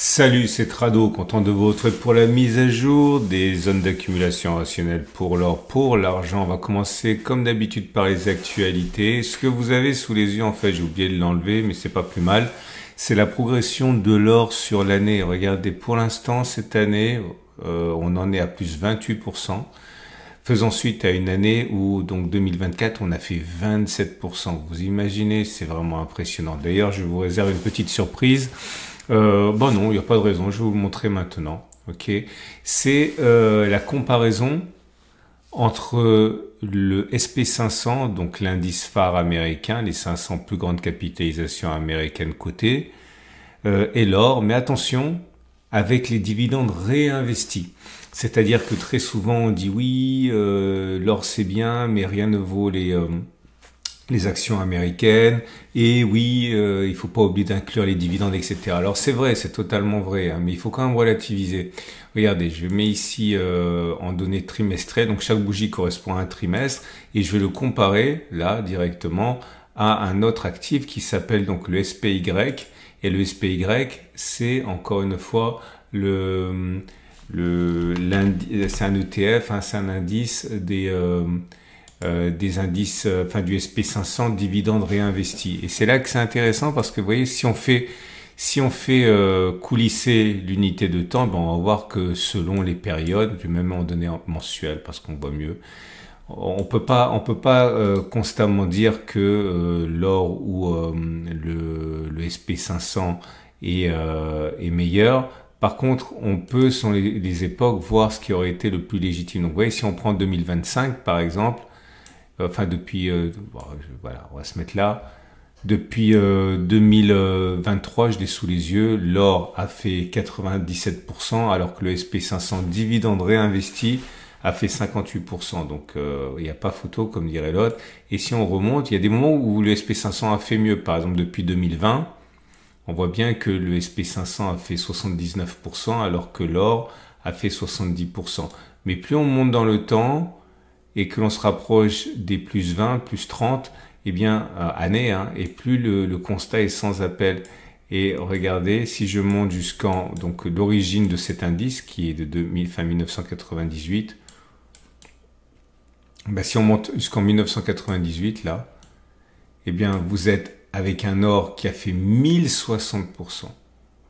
Salut, c'est Trado, content de vous retrouver pour la mise à jour des zones d'accumulation rationnelle pour l'or, pour l'argent. On va commencer comme d'habitude par les actualités. Ce que vous avez sous les yeux, en fait, j'ai oublié de l'enlever, mais c'est pas plus mal. C'est la progression de l'or sur l'année. Regardez, pour l'instant, cette année, on en est à plus 28%. Faisant suite à une année où, donc 2024, on a fait 27%. Vous imaginez, c'est vraiment impressionnant. D'ailleurs, je vous réserve une petite surprise. Bon non, il n'y a pas de raison, je vais vous le montrer maintenant. Ok, c'est la comparaison entre le SP500, donc l'indice phare américain, les 500 plus grandes capitalisations américaines cotées, et l'or, mais attention, avec les dividendes réinvestis. C'est-à-dire que très souvent on dit oui, l'or c'est bien, mais rien ne vaut les actions américaines, et oui, il faut pas oublier d'inclure les dividendes, etc. Alors c'est vrai, c'est totalement vrai, hein, mais il faut quand même relativiser. Regardez, je mets ici en données trimestrielles, donc chaque bougie correspond à un trimestre, et je vais le comparer là directement à un autre actif qui s'appelle donc le SPY, et le SPY, c'est encore une fois c'est un ETF, hein, c'est un indice des indices, enfin du SP500 dividendes réinvestis. Et c'est là que c'est intéressant parce que vous voyez, si on fait coulisser l'unité de temps, ben on va voir que selon les périodes, je vais même en donner mensuel parce qu'on voit mieux. On peut pas constamment dire que l'or ou le SP500 est meilleur. Par contre, on peut, selon les époques, voir ce qui aurait été le plus légitime. Donc, vous voyez, si on prend 2025, par exemple, enfin depuis, voilà, on va se mettre là. Depuis 2023, je l'ai sous les yeux, l'or a fait 97%, alors que le SP500 dividende réinvesti a fait 58%. Donc, il n'y a pas photo, comme dirait l'autre. Et si on remonte, il y a des moments où le SP500 a fait mieux. Par exemple, depuis 2020, on voit bien que le SP500 a fait 79%, alors que l'or a fait 70%. Mais plus on monte dans le temps, et que l'on se rapproche des plus 20, plus 30, eh bien, années, hein, et plus le constat est sans appel. Et regardez, si je monte jusqu'en, donc, l'origine de cet indice, qui est de fin 1998, ben, si on monte jusqu'en 1998, là, eh bien, vous êtes avec un or qui a fait 1060%.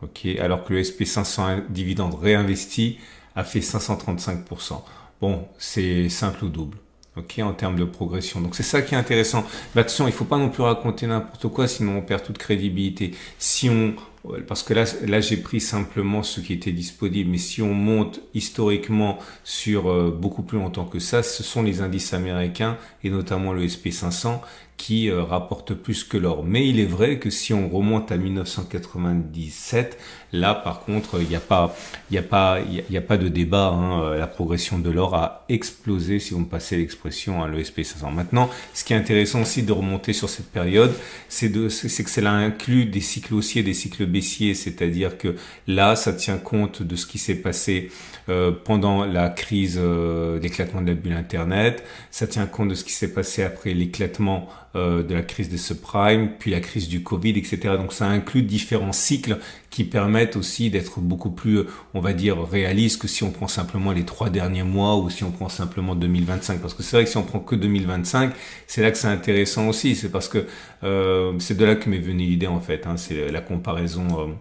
Ok, alors que le SP500 dividende réinvesti a fait 535%. Bon, c'est simple ou double, ok, en termes de progression. Donc c'est ça qui est intéressant. Mais attention, il faut pas non plus raconter n'importe quoi, sinon on perd toute crédibilité. Parce que là j'ai pris simplement ce qui était disponible, mais si on monte historiquement sur beaucoup plus longtemps que ça, ce sont les indices américains et notamment le SP500 qui rapporte plus que l'or. Mais il est vrai que si on remonte à 1997, là par contre, il n'y a pas de débat, hein, la progression de l'or a explosé, si vous me passez l'expression, hein, le SP500. Maintenant, ce qui est intéressant aussi de remonter sur cette période, c'est que cela inclut des cycles haussiers, des cycles baissiers, c'est-à-dire que là, ça tient compte de ce qui s'est passé pendant la crise, l'éclatement de la bulle Internet, ça tient compte de ce qui s'est passé après l'éclatement de la crise des subprimes, puis la crise du Covid, etc. Donc ça inclut différents cycles qui permettent aussi d'être beaucoup plus, on va dire, réalistes que si on prend simplement les 3 derniers mois ou si on prend simplement 2025. Parce que c'est vrai que si on prend que 2025, c'est là que c'est intéressant aussi. C'est parce que c'est de là que m'est venue l'idée en fait. Hein, c'est la comparaison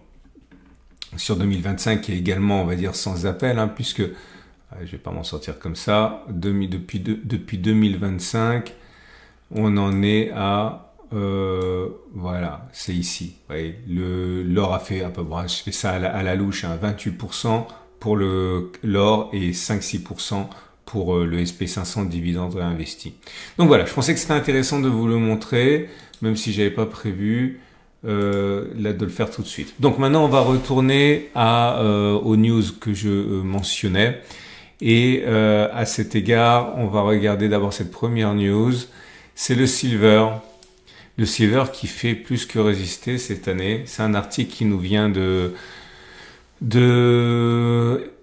sur 2025 qui est également, on va dire, sans appel, hein, puisque je vais pas m'en sortir comme ça. Depuis 2025, on en est à voilà, c'est ici. L'or a fait, je fais ça à la louche, hein, 28% pour l'or et 5-6% pour le SP500 dividende réinvesti. Donc voilà, je pensais que c'était intéressant de vous le montrer, même si j'avais pas prévu là de le faire tout de suite. Donc maintenant, on va retourner aux news que je mentionnais. Et à cet égard, on va regarder d'abord cette première news. C'est le silver. Le silver qui fait plus que résister cette année. C'est un article qui nous vient de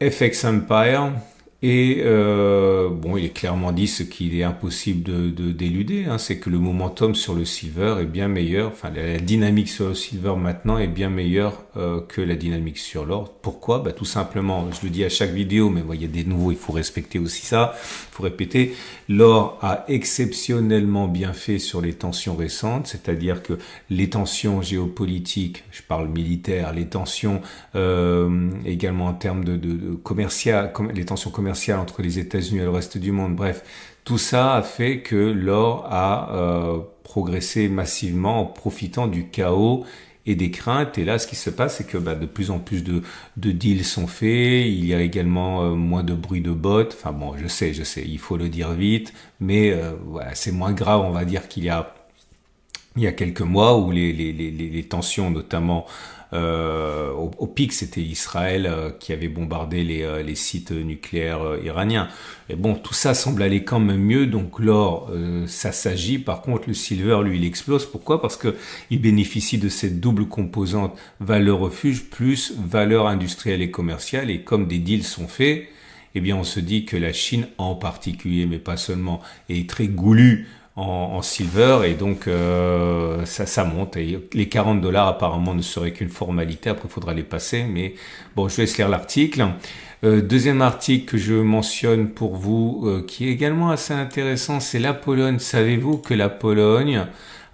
FX Empire. Et bon, il est clairement dit ce qu'il est impossible d'éluder, hein, c'est que le momentum sur le silver est bien meilleur, enfin la dynamique sur le silver maintenant est bien meilleure que la dynamique sur l'or. Pourquoi? Bah, tout simplement, je le dis à chaque vidéo, mais il y a des nouveaux, il faut respecter aussi ça, il faut répéter, l'or a exceptionnellement bien fait sur les tensions récentes, c'est-à-dire que les tensions géopolitiques, je parle militaire, les tensions également en termes de commercial, les tensions commerciales entre les États-Unis et le reste du monde. Bref, tout ça a fait que l'or a progressé massivement en profitant du chaos et des craintes. Et là, ce qui se passe, c'est que de plus en plus de deals sont faits. Il y a également moins de bruit de bots. Enfin bon, je sais, il faut le dire vite, mais voilà, c'est moins grave, on va dire, qu'il y a quelques mois où les tensions, notamment au pic, c'était Israël qui avait bombardé les sites nucléaires iraniens. Et bon, tout ça semble aller quand même mieux. Donc l'or, ça s'agit. Par contre, le silver, lui, il explose. Pourquoi? Parce que il bénéficie de cette double composante valeur refuge plus valeur industrielle et commerciale. Et comme des deals sont faits, eh bien, on se dit que la Chine, en particulier, mais pas seulement, est très goulue en silver, et donc ça monte, et les $40 apparemment ne seraient qu'une formalité. Après il faudra les passer, mais bon, je vous laisse lire l'article. Deuxième article que je mentionne pour vous, qui est également assez intéressant, c'est la Pologne. Savez-vous que la Pologne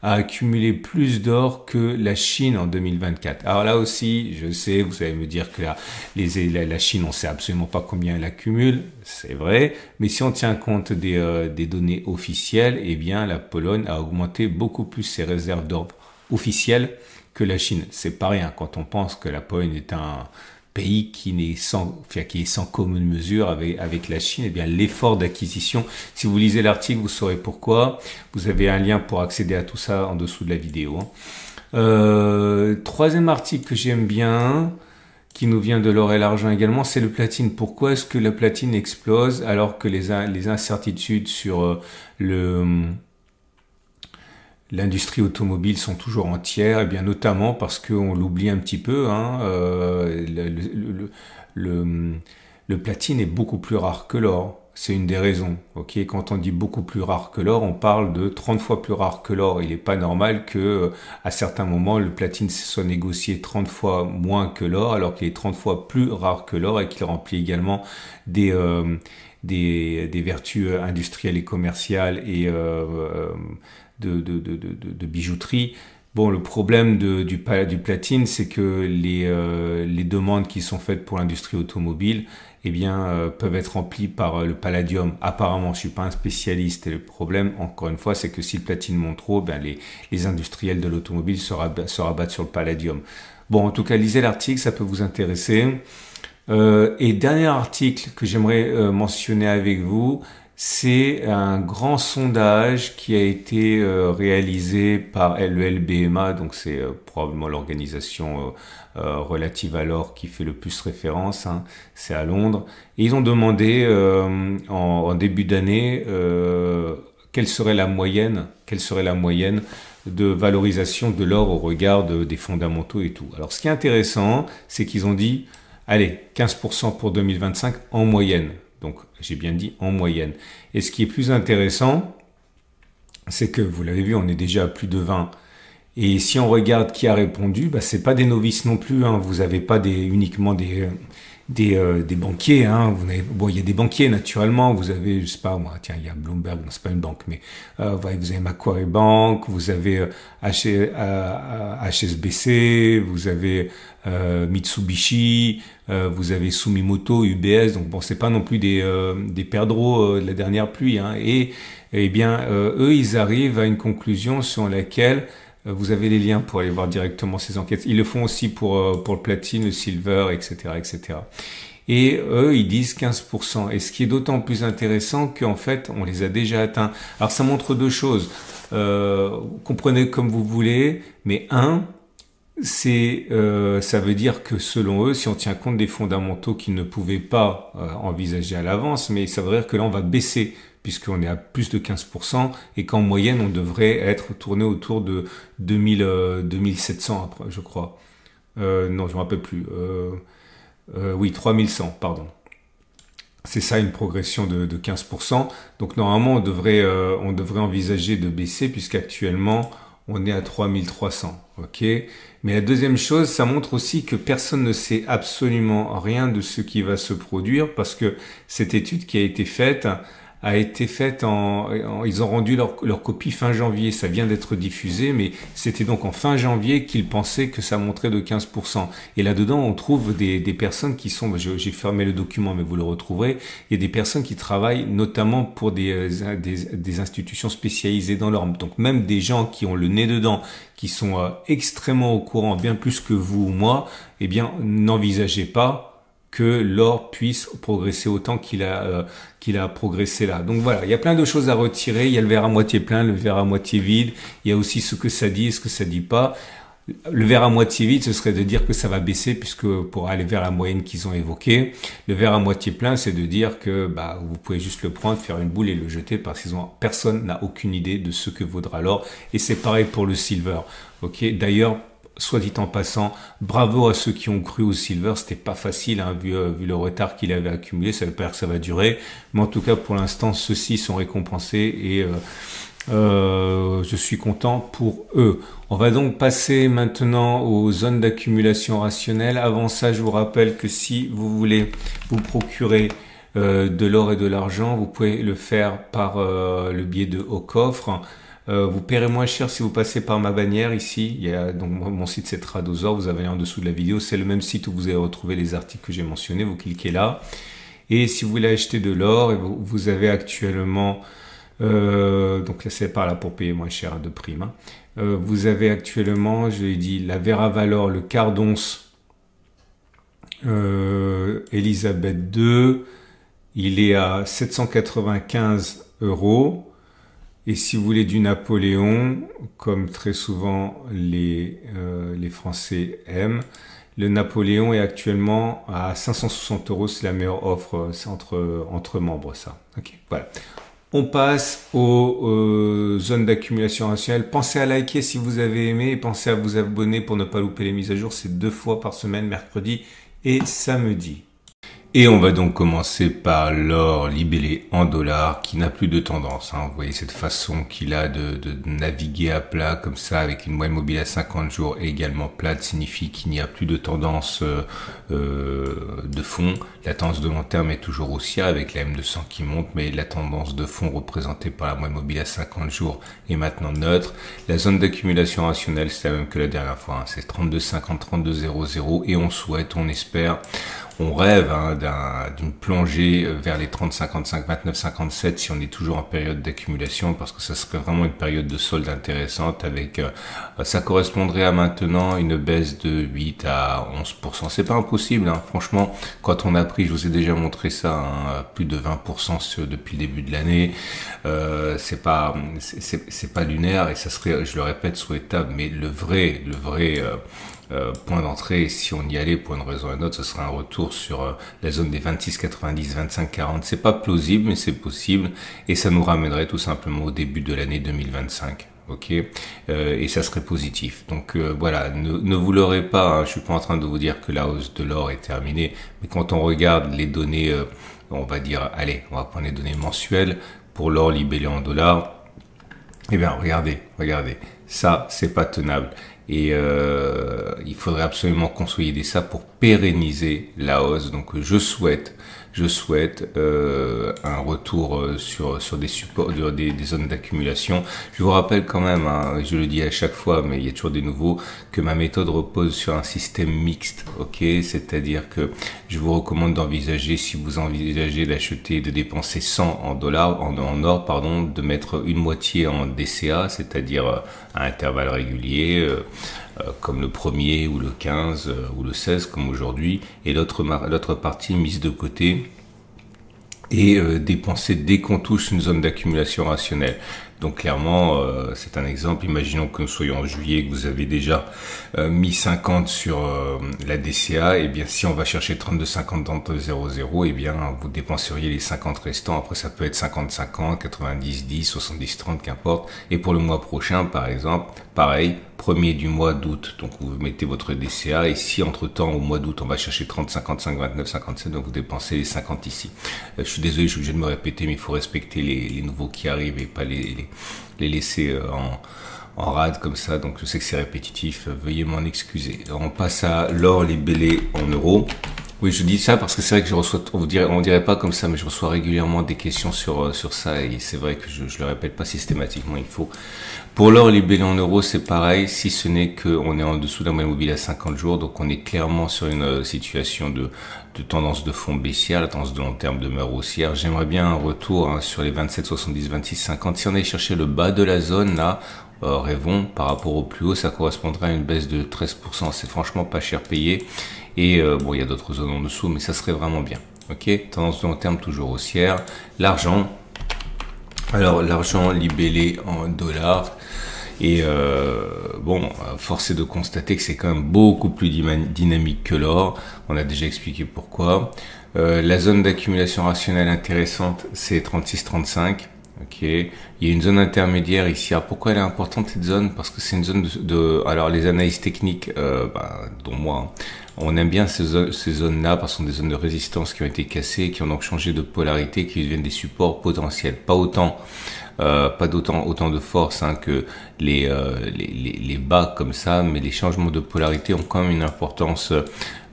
a accumulé plus d'or que la Chine en 2024. Alors là aussi, je sais, vous allez me dire que la Chine, on sait absolument pas combien elle accumule, c'est vrai, mais si on tient compte des données officielles, eh bien la Pologne a augmenté beaucoup plus ses réserves d'or officielles que la Chine. C'est pas rien quand on pense que la Pologne est un pays qui est sans commune mesure avec la Chine. Eh bien, l'effort d'acquisition, si vous lisez l'article, vous saurez pourquoi. Vous avez un lien pour accéder à tout ça en dessous de la vidéo. Troisième article que j'aime bien, qui nous vient de l'or et l'argent également, c'est le platine. Pourquoi est-ce que la platine explose alors que les incertitudes sur l'industrie automobile sont toujours entières? Eh bien, notamment parce qu'on l'oublie un petit peu, hein, le platine est beaucoup plus rare que l'or. C'est une des raisons. Ok, quand on dit beaucoup plus rare que l'or, on parle de 30 fois plus rare que l'or. Il n'est pas normal que, à certains moments, le platine soit négocié 30 fois moins que l'or, alors qu'il est 30 fois plus rare que l'or et qu'il remplit également des vertus industrielles et commerciales et de bijouterie. Bon, le problème du platine, c'est que les demandes qui sont faites pour l'industrie automobile, eh bien, peuvent être remplies par le palladium. Apparemment, je suis pas un spécialiste, et le problème, encore une fois, c'est que si le platine monte trop, ben les industriels de l'automobile se rabattent sur le palladium. Bon, en tout cas, lisez l'article, ça peut vous intéresser. Et dernier article que j'aimerais mentionner avec vous, c'est un grand sondage qui a été réalisé par le LBMA, donc c'est probablement l'organisation relative à l'or qui fait le plus référence, hein, c'est à Londres. Et ils ont demandé en début d'année quelle serait la moyenne de valorisation de l'or au regard des fondamentaux et tout. Alors ce qui est intéressant, c'est qu'ils ont dit, allez, 15% pour 2025 en moyenne. Donc, j'ai bien dit en moyenne. Et ce qui est plus intéressant, c'est que, vous l'avez vu, on est déjà à plus de 20. Et si on regarde qui a répondu, c'est pas des novices non plus, hein. Vous avez pas uniquement des banquiers, hein. Bon, il y a des banquiers naturellement. Vous avez, je sais pas moi, tiens, il y a Bloomberg, non, c'est pas une banque, mais vous avez Macquarie Bank, vous avez HSBC, vous avez Mitsubishi, vous avez Sumitomo, UBS. Donc bon, c'est pas non plus des perdreaux de la dernière pluie, hein. Et eh bien, eux, ils arrivent à une conclusion selon laquelle vous avez les liens pour aller voir directement ces enquêtes. Ils le font aussi pour le platine, le silver, etc., etc. Et eux, ils disent 15%. Et ce qui est d'autant plus intéressant qu'en fait, on les a déjà atteints. Alors, ça montre deux choses. Comprenez comme vous voulez, mais ça veut dire que selon eux, si on tient compte des fondamentaux qu'ils ne pouvaient pas envisager à l'avance, mais ça veut dire que là, on va baisser, puisqu'on est à plus de 15%, et qu'en moyenne, on devrait être tourné autour de 2700, après, je crois. Non, je ne me rappelle plus. Oui, 3100, pardon. C'est ça, une progression de 15%. Donc normalement, on devrait envisager de baisser puisqu'actuellement, on est à 3300. Ok. Mais la deuxième chose, ça montre aussi que personne ne sait absolument rien de ce qui va se produire parce que cette étude qui a été faite ils ont rendu leur copie fin janvier. Ça vient d'être diffusé, mais c'était donc en fin janvier qu'ils pensaient que ça montrait de 15%. Et là-dedans, on trouve des personnes qui sont, j'ai fermé le document, mais vous le retrouverez. Il y a des personnes qui travaillent notamment pour des institutions spécialisées dans l'or. Donc même des gens qui ont le nez dedans, qui sont extrêmement au courant, bien plus que vous ou moi, eh bien, n'envisagez pas que l'or puisse progresser autant qu'il a progressé là. Donc voilà, il y a plein de choses à retirer. Il y a le verre à moitié plein, le verre à moitié vide. Il y a aussi ce que ça dit et ce que ça dit pas. Le verre à moitié vide, ce serait de dire que ça va baisser puisque pour aller vers la moyenne qu'ils ont évoquée. Le verre à moitié plein, c'est de dire que vous pouvez juste le prendre, faire une boule et le jeter parce personne n'a aucune idée de ce que vaudra l'or. Et c'est pareil pour le silver. Ok. D'ailleurs, soit dit en passant, bravo à ceux qui ont cru au silver, c'était pas facile, hein, vu le retard qu'il avait accumulé, ça veut pas dire que ça va durer, mais en tout cas pour l'instant ceux-ci sont récompensés et je suis content pour eux. On va donc passer maintenant aux zones d'accumulation rationnelle. Avant ça, je vous rappelle que si vous voulez vous procurer de l'or et de l'argent, vous pouvez le faire par le biais de Au Coffre. Vous paierez moins cher si vous passez par ma bannière ici. Il y a donc mon site, c'est Tradosaur. Vous avez en dessous de la vidéo. C'est le même site où vous allez retrouver les articles que j'ai mentionnés. Vous cliquez là. Et si vous voulez acheter de l'or, vous avez actuellement, donc là c'est par là pour payer moins cher de prime. Hein. Vous avez actuellement, je l'ai dit, la Vera Valor, le quart d'once Elisabeth II. Il est à 795 €. Et si vous voulez du Napoléon, comme très souvent les Français aiment, le Napoléon est actuellement à 560 €. C'est la meilleure offre, c'est entre membres ça. Ok, voilà. On passe aux zones d'accumulation rationnelle. Pensez à liker si vous avez aimé et pensez à vous abonner pour ne pas louper les mises à jour. C'est 2 fois par semaine, mercredi et samedi. Et on va donc commencer par l'or libellé en dollars qui n'a plus de tendance. Hein. Vous voyez cette façon qu'il a de naviguer à plat comme ça avec une moyenne mobile à 50 jours et également plate signifie qu'il n'y a plus de tendance de fond. La tendance de long terme est toujours haussière avec la M200 qui monte, mais la tendance de fond représentée par la moyenne mobile à 50 jours est maintenant neutre. La zone d'accumulation rationnelle, c'est la même que la dernière fois. Hein. C'est 32,50, 32,00 et on souhaite, on espère, on rêve hein, d'une plongée vers les 30, 55, 29, 57 si on est toujours en période d'accumulation parce que ça serait vraiment une période de solde intéressante avec, ça correspondrait à maintenant une baisse de 8 à 11%. C'est pas impossible, hein. Franchement, quand on a pris, je vous ai déjà montré ça, hein, plus de 20% depuis le début de l'année, c'est pas lunaire et ça serait, je le répète, souhaitable, mais le vrai point d'entrée, si on y allait pour une raison ou une autre, ce serait un retour sur la zone des 26,90, 25,40. C'est pas plausible, mais c'est possible et ça nous ramènerait tout simplement au début de l'année 2025. Ok, et ça serait positif. Donc voilà, ne vous leurrez pas. Hein, je suis pas en train de vous dire que la hausse de l'or est terminée, mais quand on regarde les données, on va dire, allez, on va prendre les données mensuelles pour l'or libellé en dollars. Eh bien, regardez, ça, c'est pas tenable. Et il faudrait absolument consolider ça pour pérenniser la hausse. Donc je souhaite un retour sur des supports, des zones d'accumulation. Je vous rappelle quand même, hein, je le dis à chaque fois, mais il y a toujours des nouveaux, que ma méthode repose sur un système mixte. Ok, c'est-à-dire que je vous recommande d'envisager, si vous envisagez d'acheter, de dépenser 100 en dollars, en or, pardon, de mettre une moitié en DCA, c'est-à-dire à intervalles réguliers, comme le 1er ou le 15 ou le 16 comme aujourd'hui, et l'autre partie mise de côté et dépenser dès qu'on touche une zone d'accumulation rationnelle. Donc clairement, c'est un exemple. Imaginons que nous soyons en juillet, que vous avez déjà mis 50 sur la DCA. Et bien, si on va chercher 32,50 dans le 0,0, et bien, vous dépenseriez les 50 restants. Après, ça peut être 50-50, 90-10, 70-30, qu'importe. Et pour le mois prochain, par exemple, pareil, premier du mois d'août. Donc, vous mettez votre DCA. Et si, entre-temps, au mois d'août, on va chercher 30, 55, 29, 57, donc vous dépensez les 50 ici. Je suis désolé, je suis obligé de me répéter, mais il faut respecter les nouveaux qui arrivent et pas les laisser en rade comme ça. Donc, je sais que c'est répétitif. Veuillez m'en excuser. Alors, on passe à l'or libellé en euros. Oui, je dis ça parce que c'est vrai que je reçois, on dirait pas comme ça, mais je reçois régulièrement des questions sur ça et c'est vrai que je le répète pas systématiquement, il faut. Pour l'or libellé en euros, c'est pareil, si ce n'est qu'on est en dessous d'un moyen mobile à 50 jours, donc on est clairement sur une situation de tendance de fond baissière, la tendance de long terme demeure haussière. J'aimerais bien un retour sur les 27, 70, 26, 50. Si on allait chercher le bas de la zone, là, rêvons, par rapport au plus haut, ça correspondrait à une baisse de 13%. C'est franchement pas cher payé. Et bon, il y a d'autres zones en dessous, mais ça serait vraiment bien. Ok, tendance de long terme toujours haussière. L'argent, alors l'argent libellé en dollars. Et bon, force est de constater que c'est quand même beaucoup plus dynamique que l'or. On a déjà expliqué pourquoi. La zone d'accumulation rationnelle intéressante, c'est 36-35. Ok, il y a une zone intermédiaire ici. Alors pourquoi elle est importante cette zone? Parce que c'est une zone alors les analyses techniques, dont moi, on aime bien ces zones-là parce que ce sont des zones de résistance qui ont été cassées, qui ont donc changé de polarité, qui deviennent des supports potentiels. Pas autant de force que les bas comme ça, mais les changements de polarité ont quand même une importance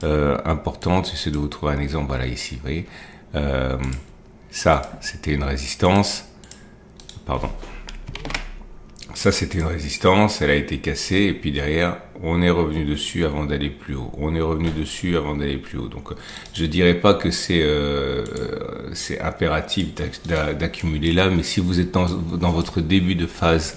importante. J'essaie de vous trouver un exemple. Voilà ici, vous voyez. Ça, c'était une résistance. Pardon. Ça, c'était une résistance, elle a été cassée, et puis derrière, on est revenu dessus avant d'aller plus haut. On est revenu dessus avant d'aller plus haut. Donc, je dirais pas que c'est impératif d'accumuler là, mais si vous êtes dans votre début de phase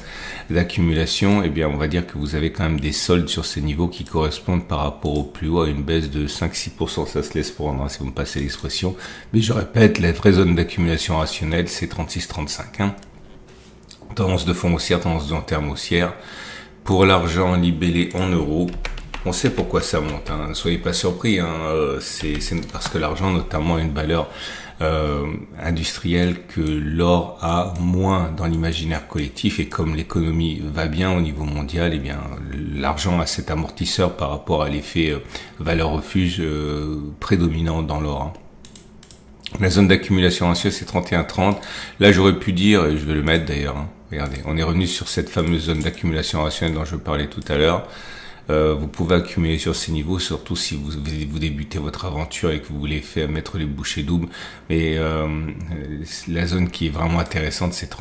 d'accumulation, eh bien, on va dire que vous avez quand même des soldes sur ces niveaux qui correspondent par rapport au plus haut à une baisse de 5-6%. Ça se laisse prendre, hein, si vous me passez l'expression. Mais je répète, la vraie zone d'accumulation rationnelle, c'est 36-35, hein. Tendance de fond haussière, tendance de long terme haussière. Pour l'argent libellé en euros, on sait pourquoi ça monte. Hein. Ne soyez pas surpris. Hein. C'est parce que l'argent, notamment, a une valeur industrielle que l'or a moins dans l'imaginaire collectif. Et comme l'économie va bien au niveau mondial, eh bien, l'argent a cet amortisseur par rapport à l'effet valeur refuge prédominant dans l'or. Hein. La zone d'accumulation rationnelle, c'est 31,30. Là, j'aurais pu dire, et je vais le mettre d'ailleurs, hein, regardez, on est revenu sur cette fameuse zone d'accumulation rationnelle dont je parlais tout à l'heure. Vous pouvez accumuler sur ces niveaux, surtout si vous débutez votre aventure et que vous voulez mettre les bouchées doubles. Mais la zone qui est vraiment intéressante, c'est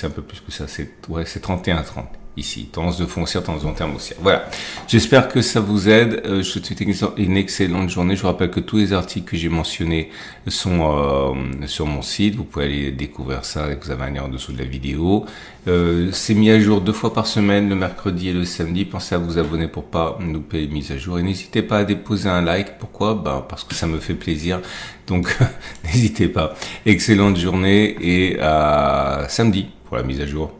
un peu plus que ça, c'est 31,30. Ici, tendance de fond haussière, tendance de long terme haussière. Voilà. J'espère que ça vous aide. Je vous souhaite une excellente journée. Je vous rappelle que tous les articles que j'ai mentionnés sont sur mon site. Vous pouvez aller découvrir ça et vous avez un lien en dessous de la vidéo. C'est mis à jour 2 fois par semaine, le mercredi et le samedi. Pensez à vous abonner pour pas louper les mises à jour. Et n'hésitez pas à déposer un like. Pourquoi? Parce que ça me fait plaisir. Donc, n'hésitez pas. Excellente journée et à samedi pour la mise à jour.